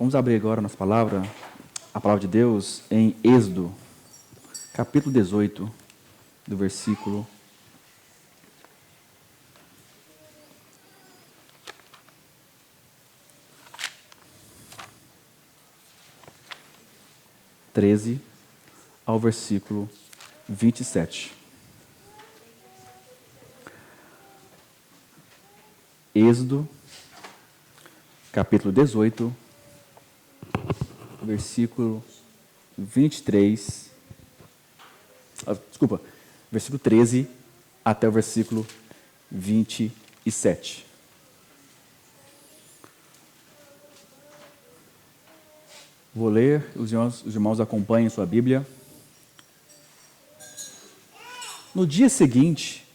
Vamos abrir agora a nossa palavra, a palavra de Deus, em Êxodo, capítulo 18, do versículo 13 ao versículo 27. Êxodo, capítulo 18, versículo 23. Versículo 13 até o versículo 27. Vou ler, os irmãos acompanhem sua Bíblia. No dia seguinte,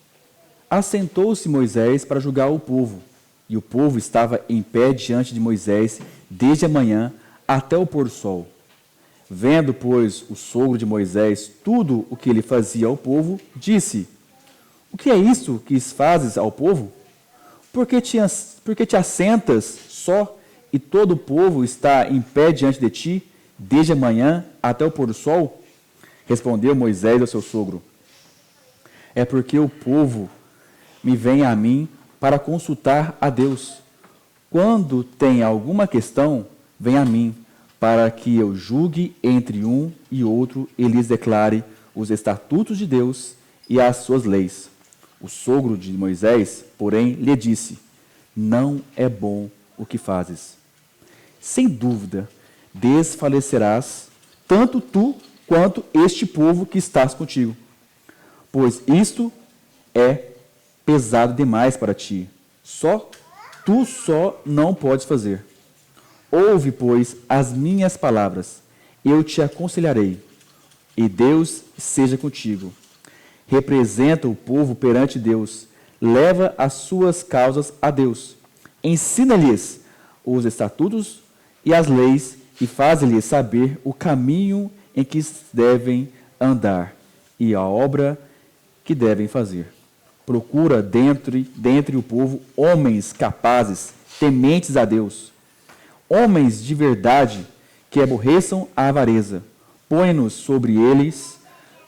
assentou-se Moisés para julgar o povo, e o povo estava em pé diante de Moisés desde a manhã até o pôr do sol. Vendo, pois, o sogro de Moisés tudo o que ele fazia ao povo, disse: O que é isto que fazes ao povo? Por que te assentas só e todo o povo está em pé diante de ti, desde a manhã até o pôr do sol? Respondeu Moisés ao seu sogro: É porque o povo me vem a mim para consultar a Deus. Quando tem alguma questão, vem a mim, para que eu julgue entre um e outro e lhes declare os estatutos de Deus e as suas leis. O sogro de Moisés, porém, lhe disse: Não é bom o que fazes. Sem dúvida, desfalecerás, tanto tu quanto este povo que estás contigo, pois isto é pesado demais para ti. Tu não podes fazer. Ouve, pois, as minhas palavras, eu te aconselharei, e Deus seja contigo. Representa o povo perante Deus, leva as suas causas a Deus, ensina-lhes os estatutos e as leis, e faz-lhes saber o caminho em que devem andar, e a obra que devem fazer. Procura dentre o povo homens capazes, tementes a Deus, homens de verdade, que aborreçam a avareza. Põe-nos sobre eles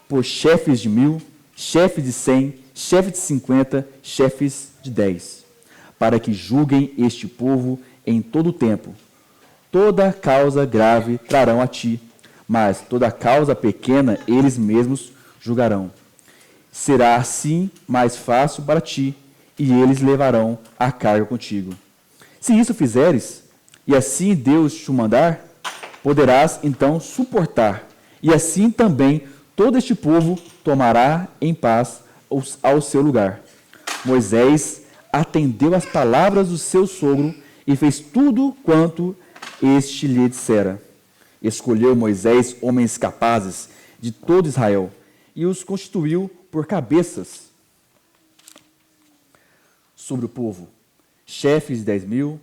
por chefes de 1000, chefes de 100, chefes de 50, chefes de 10, para que julguem este povo em todo o tempo. Toda causa grave trarão a ti, mas toda causa pequena eles mesmos julgarão. Será assim mais fácil para ti, e eles levarão a carga contigo. Se isso fizeres, e assim Deus te mandar, poderás então suportar, e assim também todo este povo tomará em paz ao seu lugar. Moisés atendeu às palavras do seu sogro e fez tudo quanto este lhe dissera. Escolheu Moisés homens capazes de todo Israel e os constituiu por cabeças sobre o povo, chefes de 10.000,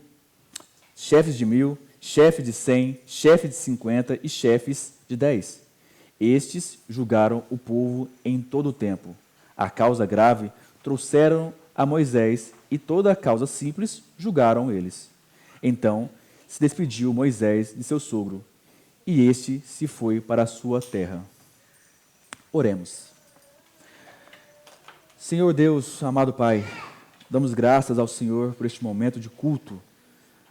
chefes de 1000, chefes de 100, chefes de 50 e chefes de 10. Estes julgaram o povo em todo o tempo. A causa grave trouxeram a Moisés, e toda a causa simples julgaram eles. Então se despediu Moisés de seu sogro, e este se foi para a sua terra. Oremos. Senhor Deus, amado Pai, damos graças ao Senhor por este momento de culto.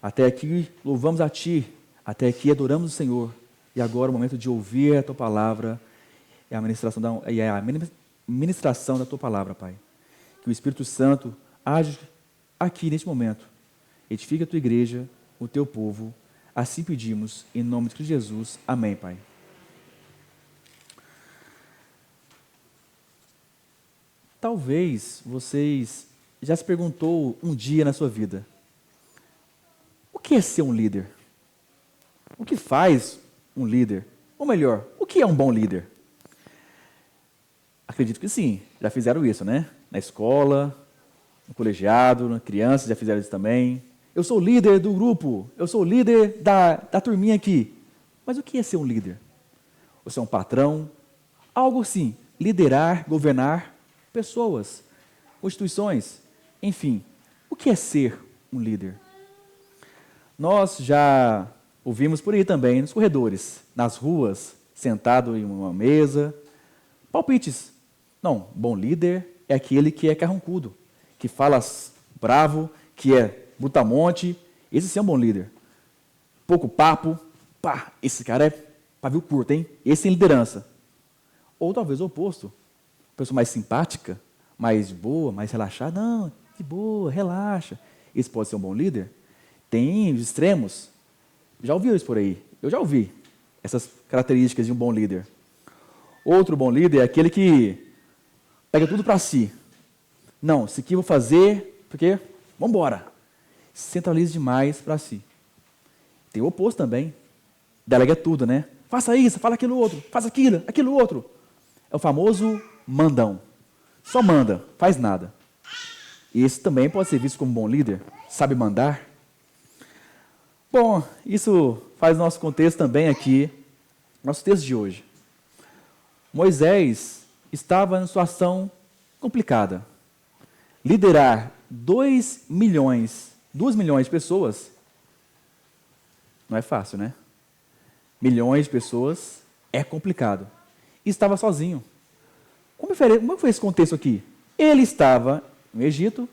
Até aqui louvamos a Ti, até aqui adoramos o Senhor. E agora é o momento de ouvir a Tua palavra e a ministração da Tua palavra, Pai. Que o Espírito Santo age aqui neste momento. Edifica a Tua igreja, o Teu povo. Assim pedimos, em nome de Cristo Jesus. Amém, Pai. Talvez vocês já se perguntou um dia na sua vida: o que é ser um líder? O que faz um líder? Ou melhor, o que é um bom líder? Acredito que sim, já fizeram isso, né? Na escola, no colegiado, na criança, já fizeram isso também. Eu sou o líder do grupo, eu sou o líder da turminha aqui. Mas o que é ser um líder? Você é um patrão? Algo assim, liderar, governar pessoas, constituições, enfim. O que é ser um líder? Nós já Ouvimos por aí também, nos corredores, nas ruas, sentado em uma mesa. Palpites. Não, bom líder é aquele que é carrancudo, que fala bravo, que é brutamonte. Esse sim é um bom líder. Pouco papo. Pá, esse cara é pavio curto, hein? Esse tem liderança. Ou talvez o oposto. Pessoa mais simpática, mais de boa, mais relaxada. Não, de boa, relaxa. Esse pode ser um bom líder? Tem os extremos. Já ouviu isso por aí? Eu já ouvi essas características de um bom líder. Outro bom líder é aquele que pega tudo para si. Não, isso aqui eu vou fazer porque vamos embora. Centraliza demais para si. Tem o oposto também. Delega tudo, né? Faça isso, fala aquilo outro, faça aquilo, aquilo outro. É o famoso mandão. Só manda, faz nada. E esse também pode ser visto como um bom líder, sabe mandar. Bom, isso faz nosso contexto também aqui, nosso texto de hoje. Moisés estava em situação complicada. Liderar 2 milhões de pessoas não é fácil, né? Milhões de pessoas é complicado. E estava sozinho. Como foi esse contexto aqui? Ele estava no Egito,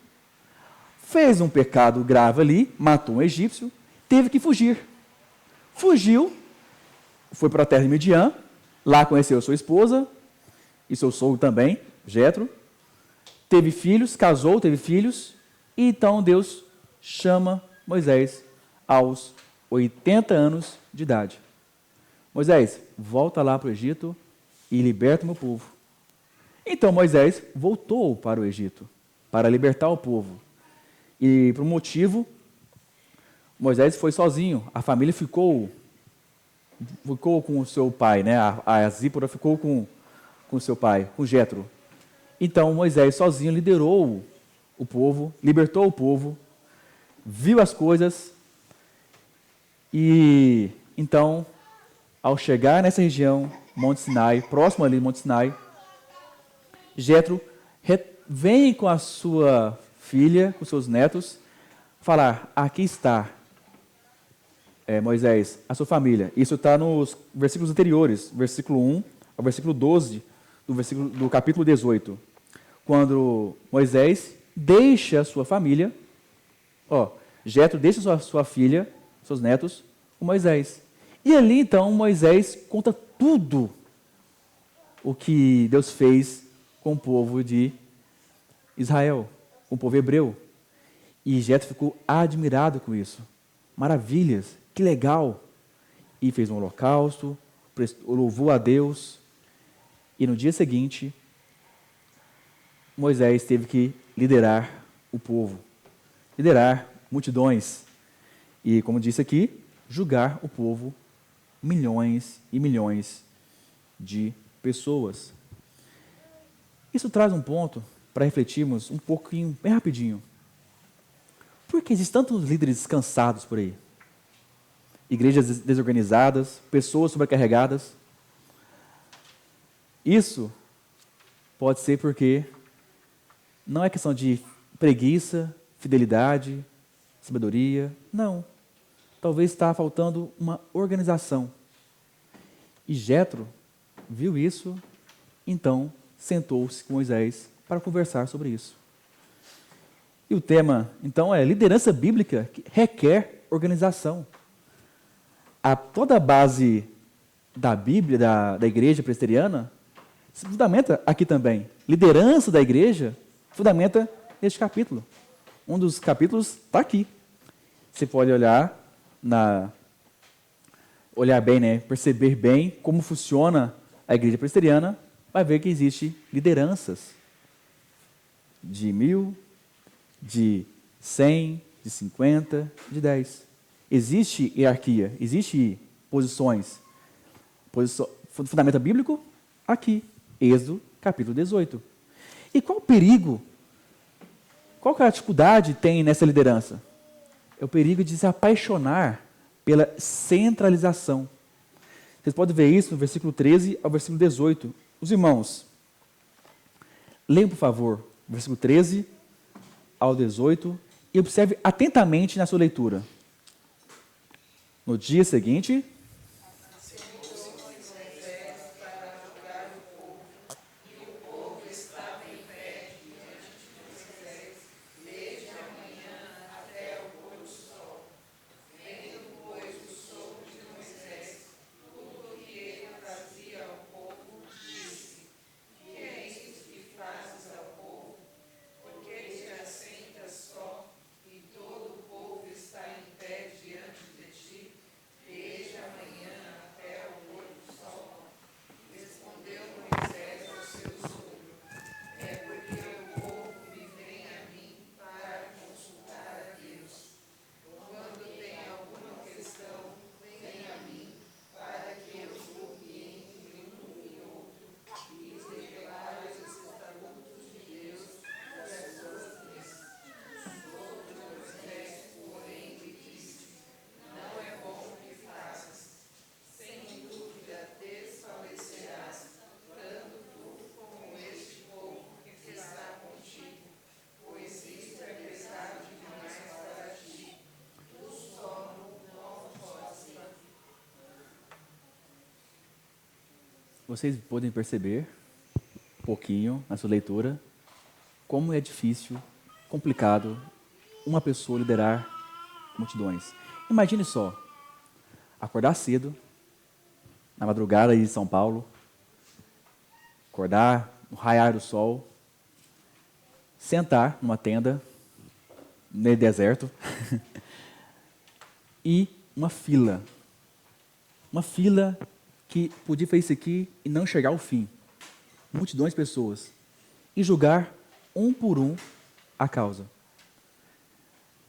fez um pecado grave ali, matou um egípcio, teve que fugir. Fugiu, foi para a terra de Midian, lá conheceu sua esposa e seu sogro também, Jetro. Teve filhos, casou, teve filhos, e então Deus chama Moisés aos 80 anos de idade. Moisés, volta lá para o Egito e liberta o meu povo. Então Moisés voltou para o Egito, para libertar o povo. E por um motivo, Moisés foi sozinho, a família ficou com o seu pai, né? A Zípora ficou com o seu pai, com Jetro. Então Moisés sozinho liderou o povo, libertou o povo, viu as coisas e então, ao chegar nessa região, Monte Sinai, próximo ali do Monte Sinai, Jetro vem com a sua filha, com seus netos, falar, aqui está, Moisés, a sua família. Isso está nos versículos anteriores, versículo 1 ao versículo 12 do capítulo 18. Quando Moisés deixa a sua família, Jetro deixa sua filha, seus netos, com Moisés. E ali então Moisés conta tudo o que Deus fez com o povo de Israel, com o povo hebreu. E Jetro ficou admirado com isso. Maravilhas, que legal. E fez um holocausto, louvou a Deus. E no dia seguinte, Moisés teve que liderar o povo, liderar multidões. E, como disse aqui, julgar o povo, milhões e milhões de pessoas. Isso traz um ponto para refletirmos um pouquinho, bem rapidinho. Por que existem tantos líderes cansados por aí? Igrejas desorganizadas, pessoas sobrecarregadas. Isso pode ser porque não é questão de preguiça, fidelidade, sabedoria. Não. Talvez está faltando uma organização. E Jetro viu isso, então sentou-se com Moisés para conversar sobre isso. E o tema, então, é liderança bíblica que requer organização. Toda a base da Bíblia, da igreja presbiteriana, se fundamenta aqui também. Liderança da igreja fundamenta neste capítulo. Um dos capítulos está aqui. Você pode olhar bem, né? Perceber bem como funciona a igreja presbiteriana, vai ver que existe lideranças de 1000, de 100, de 50, de 10. Existe hierarquia, existe posições. Fundamento bíblico? Aqui, Êxodo, capítulo 18. E qual o perigo? Qual que é a dificuldade tem nessa liderança? É o perigo de se apaixonar pela centralização. Vocês podem ver isso no versículo 13 ao versículo 18. Os irmãos, leiam, por favor, versículo 13 ao 18 e observe atentamente na sua leitura. No dia seguinte, vocês podem perceber um pouquinho na sua leitura como é difícil, complicado uma pessoa liderar multidões. Imagine só, acordar cedo, na madrugada de São Paulo, acordar no raiar do sol, sentar numa tenda, no deserto, e uma fila que podia fazer isso aqui e não chegar ao fim. Multidões de pessoas. E julgar um por um a causa.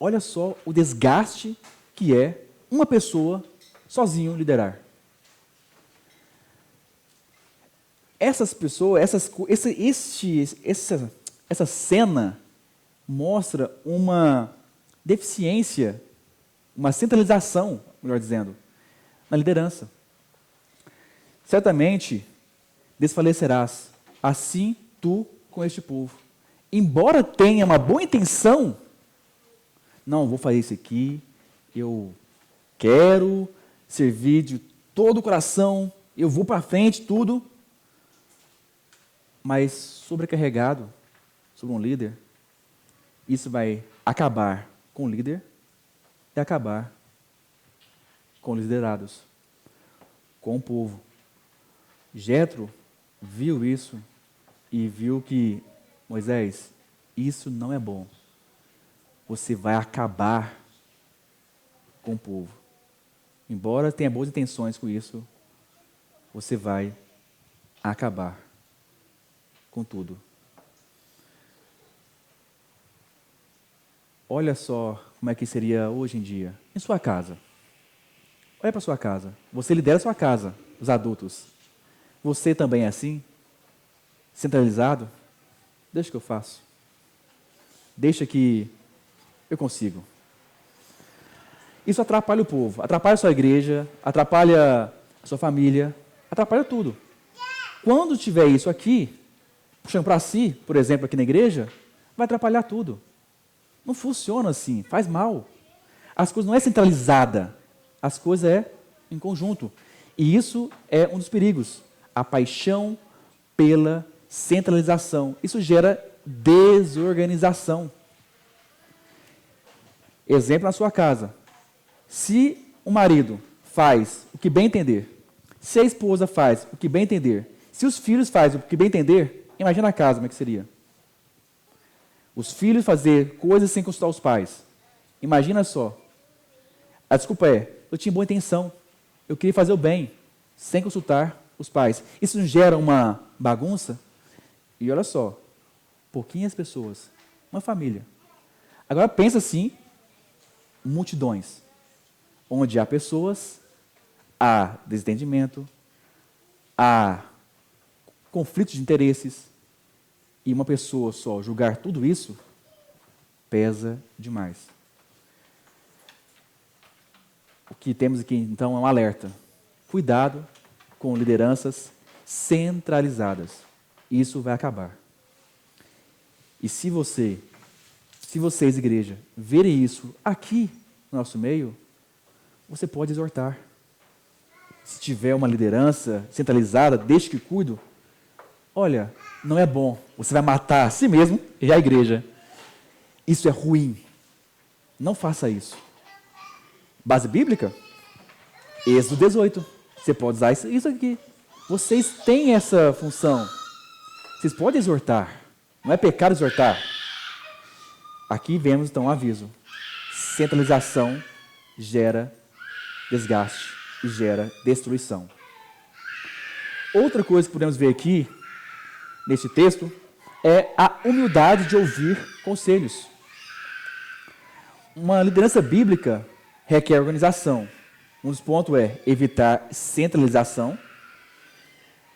Olha só o desgaste que é uma pessoa sozinho liderar. Essas pessoas, essa cena mostra uma deficiência, uma centralização, melhor dizendo, na liderança. Certamente desfalecerás, assim tu com este povo. Embora tenha uma boa intenção, não, vou fazer isso aqui, eu quero servir de todo o coração, eu vou para frente, tudo, mas sobrecarregado sobre um líder, isso vai acabar com o líder e acabar com os liderados, com o povo. Jetro viu isso e viu que, Moisés, isso não é bom. Você vai acabar com o povo. Embora tenha boas intenções com isso, você vai acabar com tudo. Olha só como é que seria hoje em dia, em sua casa. Olha para sua casa. Você lidera a sua casa, os adultos. Você também é assim? Centralizado? Deixa que eu faço. Deixa que eu consigo. Isso atrapalha o povo, atrapalha a sua igreja, atrapalha a sua família, atrapalha tudo. Quando tiver isso aqui, puxando para si, por exemplo, aqui na igreja, vai atrapalhar tudo. Não funciona assim, faz mal. As coisas não é centralizada, as coisas é em conjunto. E isso é um dos perigos. A paixão pela centralização. Isso gera desorganização. Exemplo na sua casa. Se o marido faz o que bem entender, se a esposa faz o que bem entender, se os filhos fazem o que bem entender, imagina a casa, como é que seria? Os filhos fazer coisas sem consultar os pais. Imagina só. A desculpa é, eu tinha boa intenção, eu queria fazer o bem, sem consultar os pais. Isso não gera uma bagunça? E olha só, pouquinhas pessoas, uma família. Agora pensa assim, multidões, onde há pessoas, há desentendimento, há conflitos de interesses, e uma pessoa só julgar tudo isso, pesa demais. O que temos aqui, então, é um alerta. Cuidado com lideranças centralizadas. Isso vai acabar. E se vocês, igreja, verem isso aqui no nosso meio, você pode exortar. Se tiver uma liderança centralizada, deixe que cuido. Olha, não é bom. Você vai matar a si mesmo e a igreja. Isso é ruim. Não faça isso. Base bíblica? Êxodo 18. Você pode usar isso aqui. Vocês têm essa função. Vocês podem exortar. Não é pecado exortar. Aqui vemos então um aviso. Centralização gera desgaste e gera destruição. Outra coisa que podemos ver aqui, neste texto, é a humildade de ouvir conselhos. Uma liderança bíblica requer organização. Um dos pontos é evitar centralização.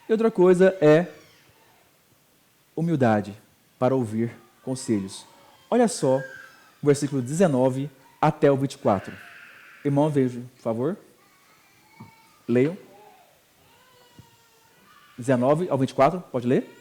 E outra coisa é humildade para ouvir conselhos. Olha só o versículo 19 até o 24. Irmão, veja, por favor. Leiam. 19 ao 24, pode ler?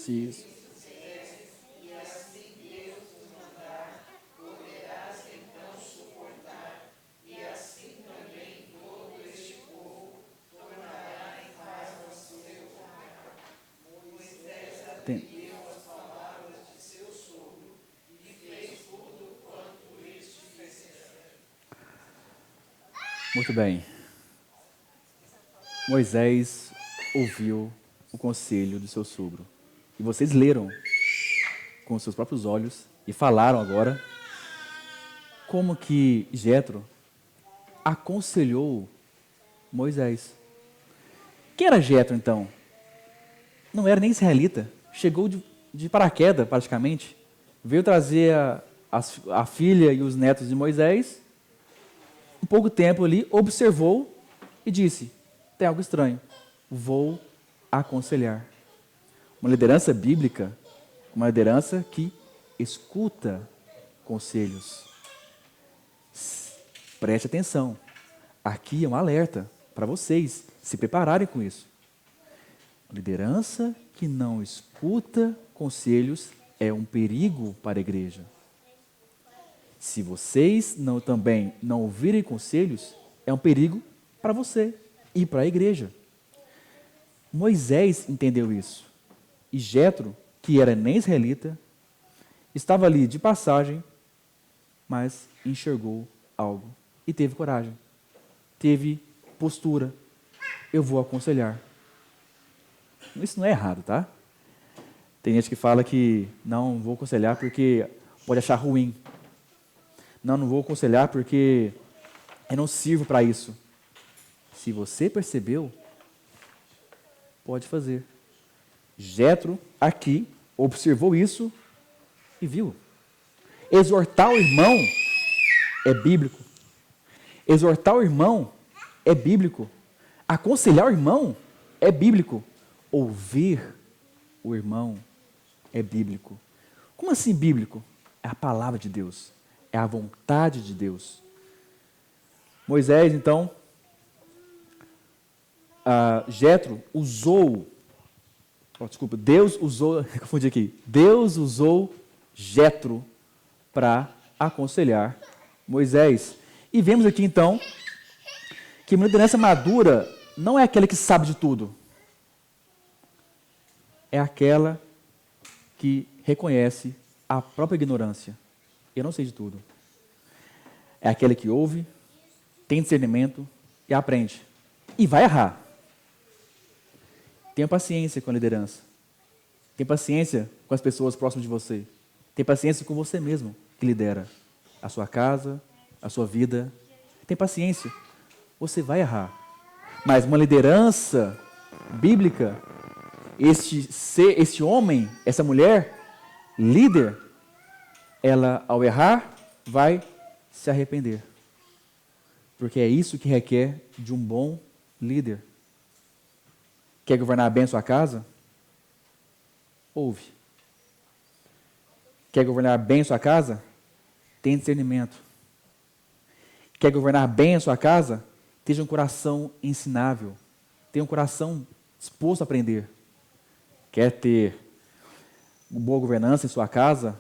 Isso. Tem. Muito bem. Moisés ouviu o conselho do seu sogro. E vocês leram com os seus próprios olhos e falaram agora como que Jetro aconselhou Moisés. Quem era Jetro, então? Não era nem israelita. Chegou de paraquedas, praticamente. Veio trazer a filha e os netos de Moisés. Um pouco tempo ali, observou e disse: tem algo estranho, vou aconselhar. Uma liderança bíblica, uma liderança que escuta conselhos. Preste atenção. Aqui é um alerta para vocês se prepararem com isso. Liderança que não escuta conselhos é um perigo para a igreja. Se vocês também não ouvirem conselhos, é um perigo para você e para a igreja. Moisés entendeu isso. E Jetro, que era nem israelita, estava ali de passagem, mas enxergou algo e teve coragem, teve postura. Eu vou aconselhar. Isso não é errado, tá? Tem gente que fala que não vou aconselhar porque pode achar ruim. Não vou aconselhar porque eu não sirvo para isso. Se você percebeu, pode fazer. Jetro aqui observou isso e viu. Exortar o irmão é bíblico. Exortar o irmão é bíblico. Aconselhar o irmão é bíblico. Ouvir o irmão é bíblico. Como assim bíblico? É a palavra de Deus. É a vontade de Deus. Moisés, então, Jetro usou, Deus usou, confundi aqui, Deus usou Jetro para aconselhar Moisés. E vemos aqui, então, que uma liderança madura não é aquela que sabe de tudo. É aquela que reconhece a própria ignorância. Eu não sei de tudo. É aquele que ouve, tem discernimento e aprende. E vai errar. Tenha paciência com a liderança. Tenha paciência com as pessoas próximas de você. Tenha paciência com você mesmo, que lidera a sua casa, a sua vida. Tenha paciência. Você vai errar. Mas uma liderança bíblica, este homem, essa mulher, líder, ela, ao errar, vai se arrepender. Porque é isso que requer de um bom líder. Quer governar bem a sua casa? Ouve. Quer governar bem a sua casa? Tenha discernimento. Quer governar bem a sua casa? Tenha um coração ensinável. Tenha um coração disposto a aprender. Quer ter boa governança em sua casa,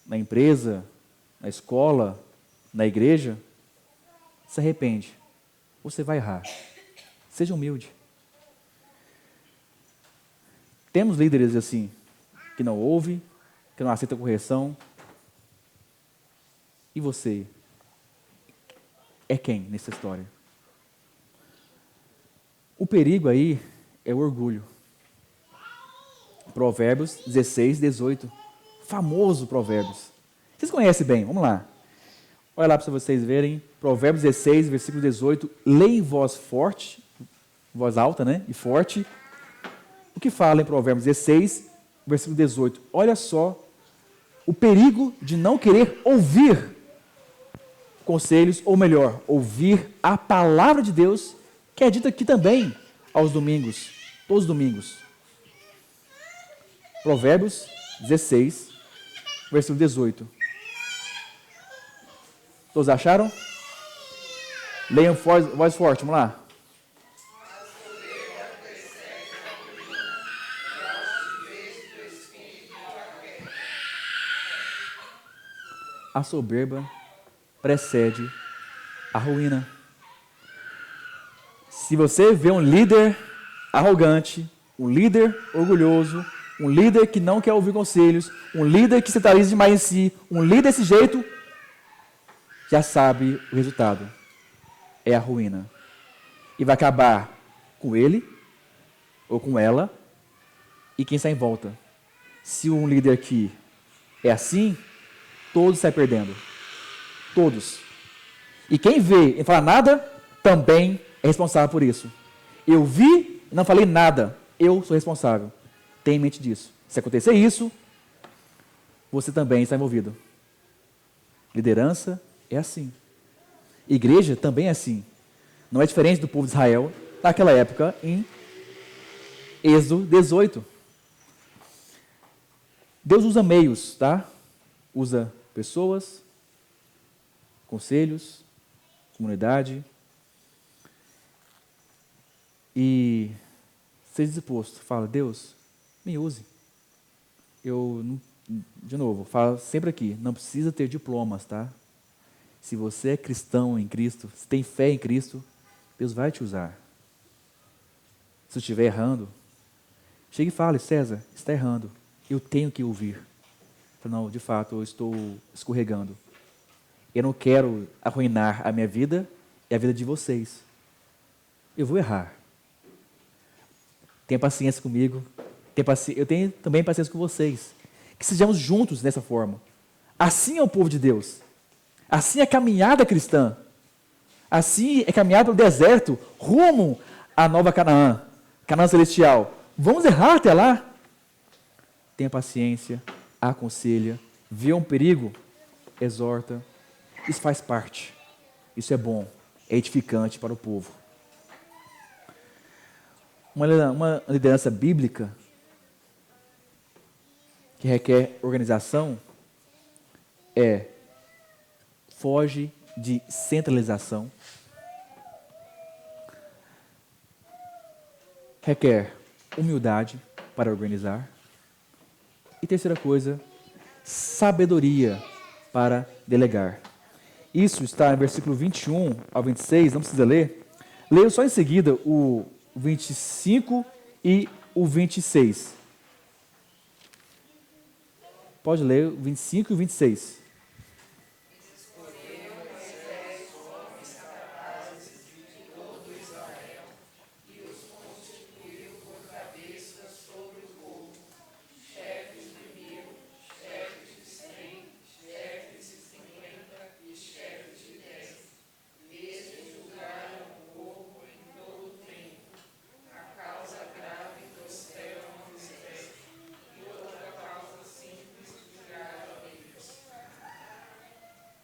na empresa, na escola, na igreja? Se arrepende. Você vai errar. Seja humilde. Temos líderes assim, que não ouvem, que não aceitam correção. E você é quem nessa história? O perigo aí é o orgulho. Provérbios 16, 18. Famoso Provérbios. Vocês conhecem bem, vamos lá. Olha lá para vocês verem. Provérbios 16, versículo 18. Leia em voz forte, voz alta, né? E forte. O que fala em Provérbios 16, versículo 18? Olha só o perigo de não querer ouvir conselhos, ou melhor, ouvir a palavra de Deus, que é dita aqui também aos domingos, todos os domingos. Provérbios 16, versículo 18. Todos acharam? Leiam voz forte, vamos lá. A soberba precede a ruína. Se você vê um líder arrogante, um líder orgulhoso, um líder que não quer ouvir conselhos, um líder que centraliza demais em si, um líder desse jeito, já sabe o resultado. É a ruína. E vai acabar com ele, ou com ela, e quem está em volta. Se um líder aqui é assim, todos saem perdendo. Todos. E quem vê e não fala nada, também é responsável por isso. Eu vi e não falei nada. Eu sou responsável. Tenha em mente disso. Se acontecer isso, você também está envolvido. Liderança é assim. Igreja também é assim. Não é diferente do povo de Israel naquela época em Êxodo 18. Deus usa meios, tá? Usa pessoas, conselhos, comunidade. E seja disposto. Fala, Deus, me use. De novo, falo sempre aqui, não precisa ter diplomas, tá? Se você é cristão em Cristo, se tem fé em Cristo, Deus vai te usar. Se eu estiver errando, chegue e fale, César, está errando. Eu tenho que ouvir. Não, de fato, eu estou escorregando. Eu não quero arruinar a minha vida e a vida de vocês. Eu vou errar. Tenha paciência comigo. Eu tenho também paciência com vocês. Que sejamos juntos dessa forma. Assim é o povo de Deus. Assim é a caminhada cristã. Assim é caminhada pelo deserto, rumo à nova Canaã, Canaã celestial. Vamos errar até lá? Tenha paciência, aconselha, vê um perigo, exorta. Isso faz parte. Isso é bom, é edificante para o povo. Uma liderança bíblica que requer organização foge de centralização, requer humildade para organizar e terceira coisa, sabedoria para delegar. Isso está no versículo 21 ao 26, não precisa ler. Leio só em seguida o 25 e o 26. Pode ler o 25 e o 26.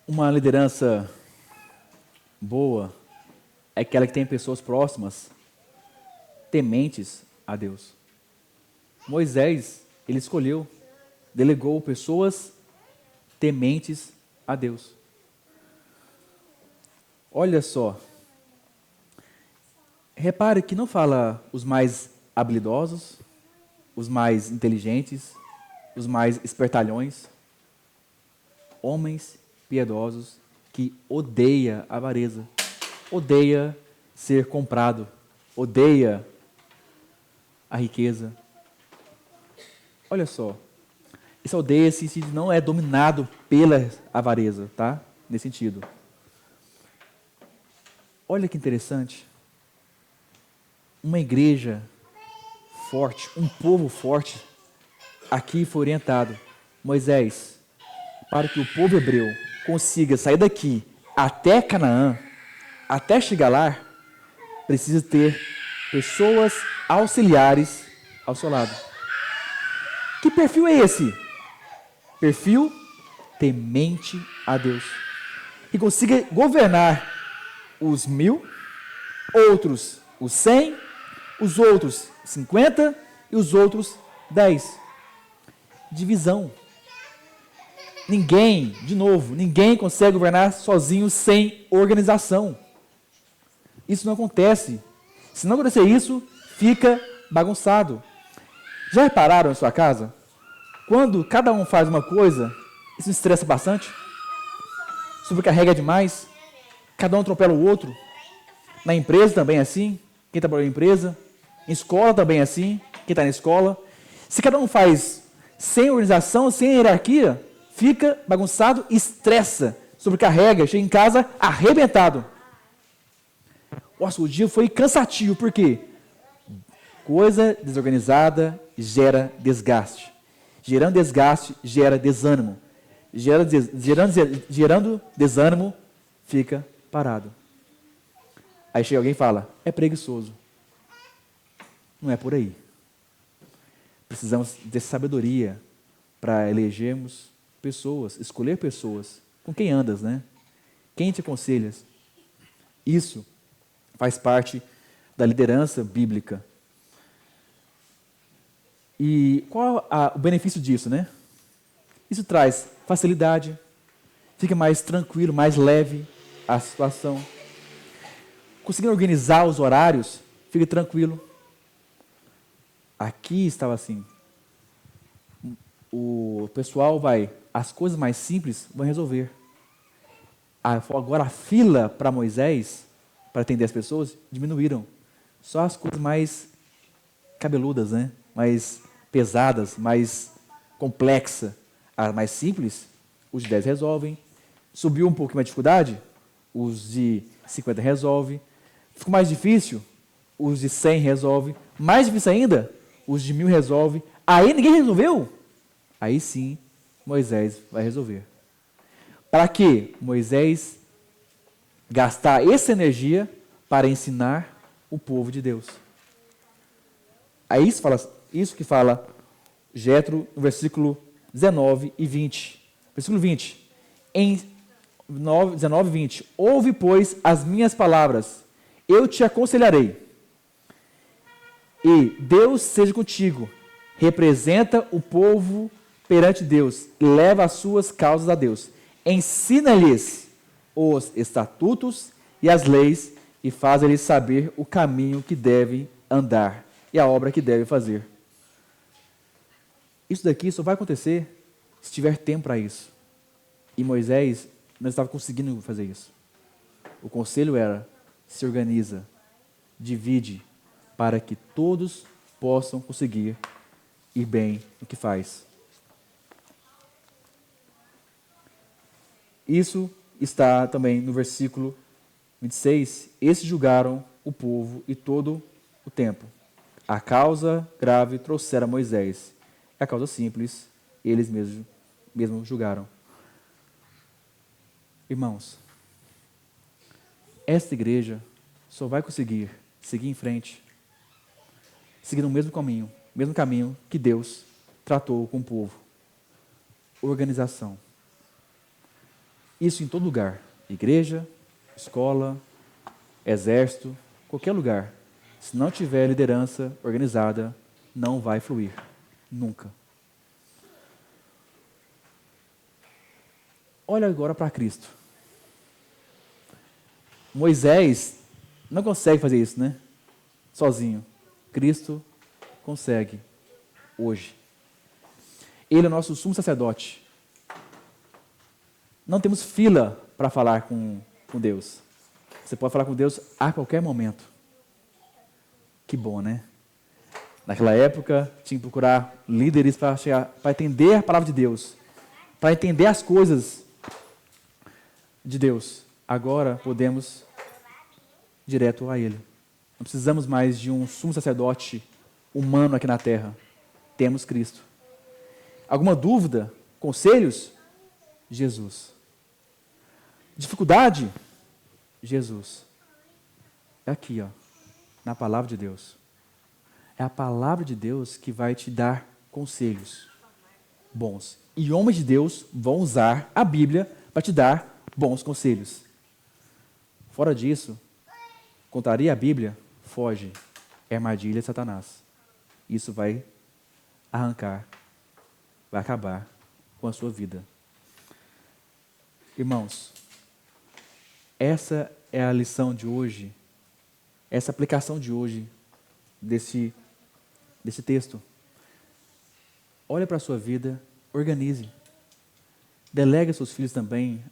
Uma liderança boa é aquela que tem pessoas próximas, tementes a Deus. Moisés, ele escolheu, delegou pessoas tementes a Deus. Olha só, repare que não fala os mais habilidosos, os mais inteligentes, os mais espertalhões, homens piedosos que odeia a avareza, odeia ser comprado, odeia a riqueza. Olha só, esse odeia-se não é dominado pela avareza, tá? Nesse sentido. Olha que interessante. Uma igreja forte, um povo forte, aqui foi orientado. Moisés, para que o povo hebreu consiga sair daqui até Canaã, até chegar lá, precisa ter pessoas auxiliares ao seu lado. Que perfil é esse? Perfil temente a Deus. Que consiga governar os 1000, outros os 100, os outros 50 e os outros 10. Divisão. Ninguém, de novo, ninguém consegue governar sozinho sem organização. Isso não acontece. Se não acontecer isso, fica bagunçado. Já repararam em sua casa? Quando cada um faz uma coisa, isso estressa bastante? Sobrecarrega demais? Cada um atropela o outro? Na empresa também é assim? Quem trabalha na empresa? Em escola também é assim? Quem está na escola? Se cada um faz sem organização, sem hierarquia, fica bagunçado, estressa, sobrecarrega, chega em casa arrebentado. Nossa, o dia foi cansativo, por quê? Coisa desorganizada gera desgaste. Gerando desgaste, gera desânimo. Gerando desânimo, fica parado. Aí chega alguém e fala, é preguiçoso. Não é por aí. Precisamos de sabedoria para elegermos pessoas, escolher pessoas. Com quem andas, né? Quem te aconselhas? Isso faz parte da liderança bíblica. E qual o benefício disso, né? Isso traz facilidade, fica mais tranquilo, mais leve a situação. Conseguindo organizar os horários, fica tranquilo. Aqui estava assim. O pessoal as coisas mais simples vão resolver. Agora a fila para Moisés, para atender as pessoas, diminuíram. Só as coisas mais cabeludas, né? Mais pesadas, mais complexas. As mais simples, os de 10 resolvem. Subiu um pouco mais de dificuldade, os de 50 resolvem. Ficou mais difícil, os de 100 resolvem. Mais difícil ainda, os de 1000 resolvem. Aí ninguém resolveu? Aí sim, Moisés vai resolver. Para que Moisés gastar essa energia para ensinar o povo de Deus? Aí isso que fala Jétro no versículo 19 e 20. Versículo 20. Em 19 e 20. Ouve, pois, as minhas palavras, eu te aconselharei. E Deus seja contigo. Representa o povo perante Deus, leva as suas causas a Deus. Ensina-lhes os estatutos e as leis e faz-lhes saber o caminho que devem andar e a obra que devem fazer. Isso daqui só vai acontecer se tiver tempo para isso. E Moisés não estava conseguindo fazer isso. O conselho era, se organiza, divide, para que todos possam conseguir ir bem no que faz. Isso está também no versículo 26. Esses julgaram o povo e todo o tempo. A causa grave trouxeram a Moisés. A causa simples, eles mesmos julgaram. Irmãos, esta igreja só vai conseguir seguir em frente, seguindo o mesmo caminho que Deus tratou com o povo. Organização. Isso em todo lugar. Igreja, escola, exército, qualquer lugar. Se não tiver liderança organizada, não vai fluir. Nunca. Olha agora para Cristo. Moisés não consegue fazer isso, né? Sozinho. Cristo consegue. Hoje. Ele é o nosso sumo sacerdote. Não temos fila para falar com Deus. Você pode falar com Deus a qualquer momento. Que bom, né? Naquela época, tinha que procurar líderes para entender a palavra de Deus, para entender as coisas de Deus. Agora podemos direto a Ele. Não precisamos mais de um sumo sacerdote humano aqui na terra. Temos Cristo. Alguma dúvida? Conselhos? Jesus. Dificuldade? Jesus. É aqui, ó, na palavra de Deus. É a palavra de Deus que vai te dar conselhos bons. E homens de Deus vão usar a Bíblia para te dar bons conselhos. Fora disso, contaria a Bíblia, foge. É armadilha de Satanás. Isso vai arrancar, vai acabar com a sua vida. Irmãos, essa é a lição de hoje, essa aplicação de hoje desse texto. Olha para a sua vida, organize. Delega seus filhos também.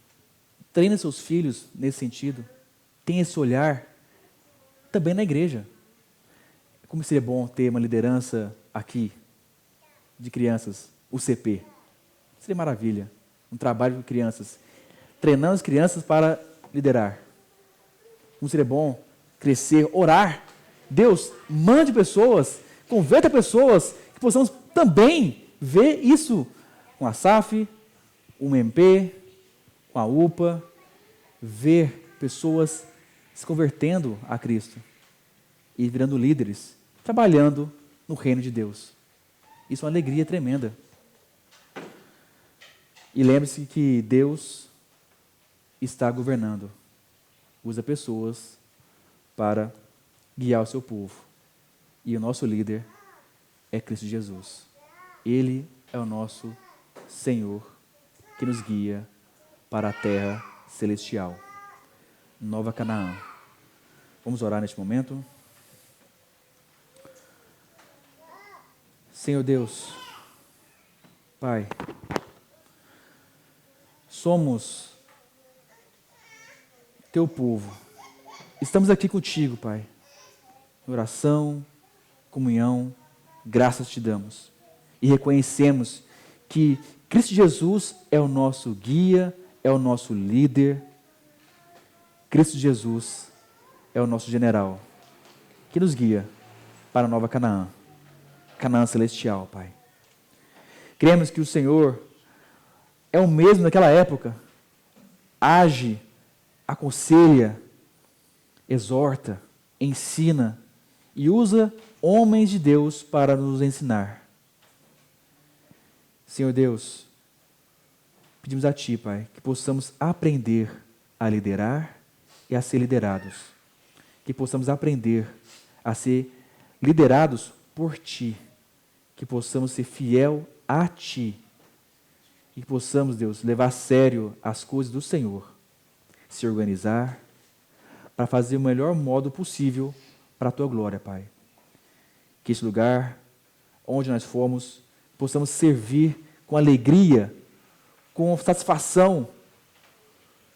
Treina seus filhos nesse sentido. Tenha esse olhar também na igreja. Como seria bom ter uma liderança aqui de crianças, o CP. Seria maravilha. Um trabalho com crianças. Treinando as crianças para liderar. Como seria bom crescer, orar. Deus, mande pessoas, converta pessoas, que possamos também ver isso com a SAF, o MP, com a UPA, ver pessoas se convertendo a Cristo e virando líderes, trabalhando no reino de Deus. Isso é uma alegria tremenda. E lembre-se que Deus está governando. Usa pessoas para guiar o seu povo. E o nosso líder é Cristo Jesus. Ele é o nosso Senhor que nos guia para a terra celestial. Nova Canaã. Vamos orar neste momento. Senhor Deus, Pai, somos teu povo. Estamos aqui contigo, Pai. Em oração, comunhão, graças te damos. E reconhecemos que Cristo Jesus é o nosso guia, é o nosso líder. Cristo Jesus é o nosso general, que nos guia para a nova Canaã, Canaã celestial, Pai. Cremos que o Senhor é o mesmo naquela época, age, aconselha, exorta, ensina e usa homens de Deus para nos ensinar. Senhor Deus, pedimos a Ti, Pai, que possamos aprender a liderar e a ser liderados. Que possamos aprender a ser liderados por Ti. Que possamos ser fiel a Ti. E que possamos, Deus, levar a sério as coisas do Senhor. Se organizar para fazer o melhor modo possível para a Tua glória, Pai. Que esse lugar, onde nós formos, possamos servir com alegria, com satisfação.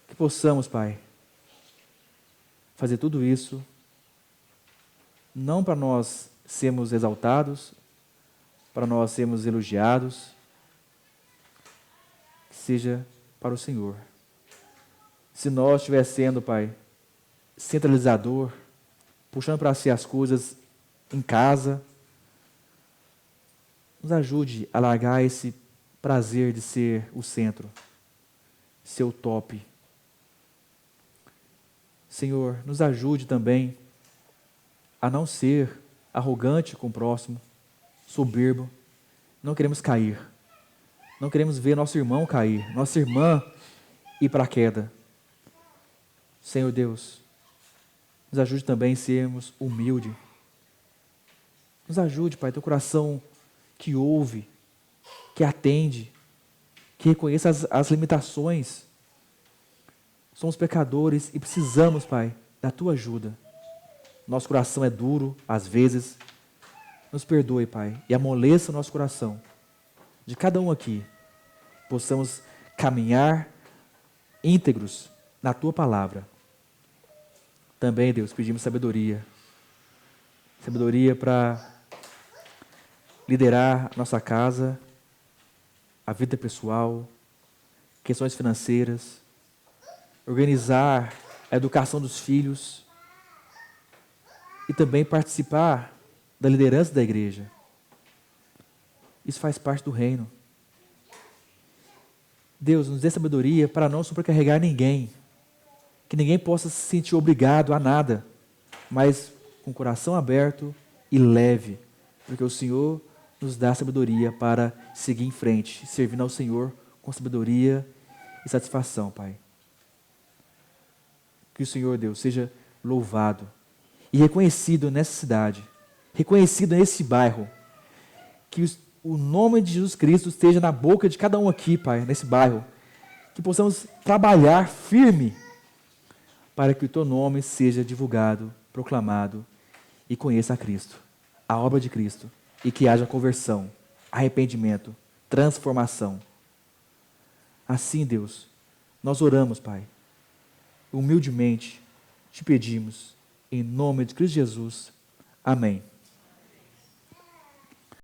Que possamos, Pai, fazer tudo isso, não para nós sermos exaltados, para nós sermos elogiados, que seja para o Senhor. Se nós estiver sendo, Pai, centralizador, puxando para si as coisas em casa, nos ajude a largar esse prazer de ser o centro, ser o top. Senhor, nos ajude também a não ser arrogante com o próximo, soberbo. Não queremos cair. Não queremos ver nosso irmão cair, nossa irmã ir para a queda. Senhor Deus, nos ajude também a sermos humildes. Nos ajude, Pai, teu coração que ouve, que atende, que reconheça as limitações. Somos pecadores e precisamos, Pai, da tua ajuda. Nosso coração é duro, às vezes. Nos perdoe, Pai, e amoleça o nosso coração. De cada um aqui, possamos caminhar íntegros na tua palavra. Também, Deus, pedimos sabedoria. Sabedoria para liderar a nossa casa, a vida pessoal, questões financeiras, organizar a educação dos filhos e também participar da liderança da igreja. Isso faz parte do reino. Deus, nos dê sabedoria para não sobrecarregar ninguém, que ninguém possa se sentir obrigado a nada, mas com o coração aberto e leve, porque o Senhor nos dá sabedoria para seguir em frente, servindo ao Senhor com sabedoria e satisfação, Pai. Que o Senhor, Deus, seja louvado e reconhecido nessa cidade, reconhecido nesse bairro, que o nome de Jesus Cristo esteja na boca de cada um aqui, Pai, nesse bairro, que possamos trabalhar firme para que o Teu nome seja divulgado, proclamado e conheça a Cristo, a obra de Cristo, e que haja conversão, arrependimento, transformação. Assim, Deus, nós oramos, Pai, humildemente te pedimos, em nome de Cristo Jesus. Amém.